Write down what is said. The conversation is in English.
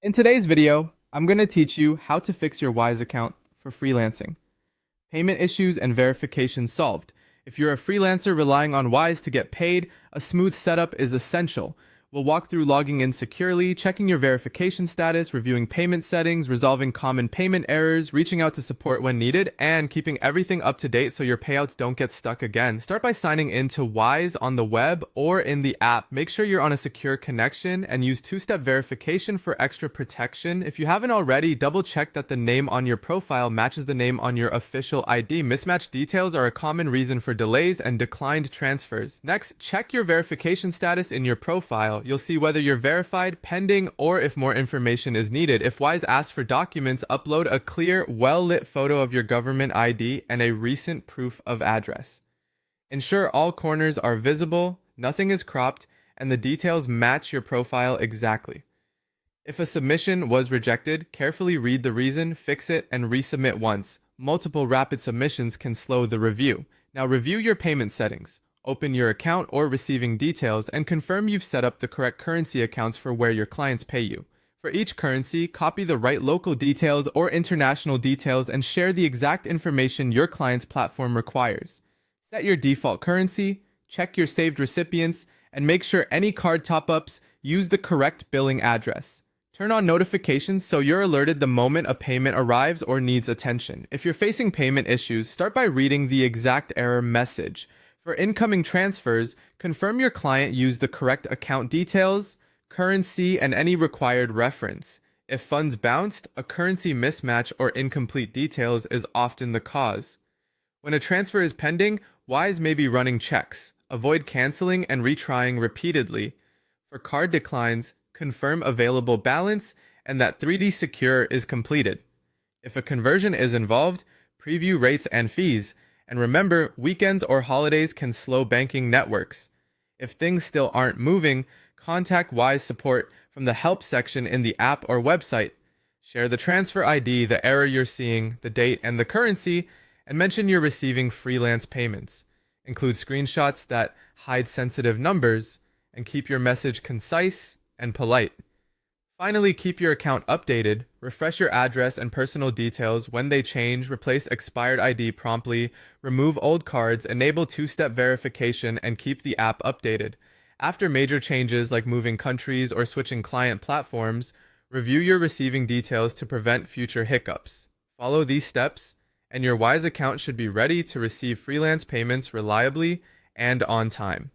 In today's video, I'm going to teach you how to fix your Wise account for freelancing. Payment issues and verification solved. If you're a freelancer relying on Wise to get paid, a smooth setup is essential. We'll walk through logging in securely, checking your verification status, reviewing payment settings, resolving common payment errors, reaching out to support when needed, and keeping everything up to date so your payouts don't get stuck again. Start by signing into Wise on the web or in the app. Make sure you're on a secure connection and use two-step verification for extra protection. If you haven't already, double check that the name on your profile matches the name on your official ID. Mismatched details are a common reason for delays and declined transfers. Next, check your verification status in your profile. You'll see whether you're verified, pending, or if more information is needed. If Wise asks for documents, upload a clear, well-lit photo of your government ID and a recent proof of address. Ensure all corners are visible, nothing is cropped, and the details match your profile exactly. If a submission was rejected, carefully read the reason, fix it, and resubmit once. Multiple rapid submissions can slow the review. Now review your payment settings. Open your account or receiving details and confirm you've set up the correct currency accounts for where your clients pay you. For each currency, copy the right local details or international details and share the exact information your client's platform requires. Set your default currency, check your saved recipients, and make sure any card top-ups use the correct billing address. Turn on notifications so you're alerted the moment a payment arrives or needs attention. If you're facing payment issues, start by reading the exact error message. For incoming transfers, confirm your client used the correct account details, currency, and any required reference. If funds bounced, a currency mismatch or incomplete details is often the cause. When a transfer is pending, Wise may be running checks. Avoid canceling and retrying repeatedly. For card declines, confirm available balance and that 3D Secure is completed. If a conversion is involved, preview rates and fees. And remember, weekends or holidays can slow banking networks. If things still aren't moving, contact Wise support from the help section in the app or website. Share the transfer ID, the error you're seeing, the date, and the currency, and mention you're receiving freelance payments. Include screenshots that hide sensitive numbers, and keep your message concise and polite. Finally, keep your account updated, refresh your address and personal details when they change, replace expired ID promptly, remove old cards, enable two-step verification, and keep the app updated. After major changes like moving countries or switching client platforms, review your receiving details to prevent future hiccups. Follow these steps, and your Wise account should be ready to receive freelance payments reliably and on time.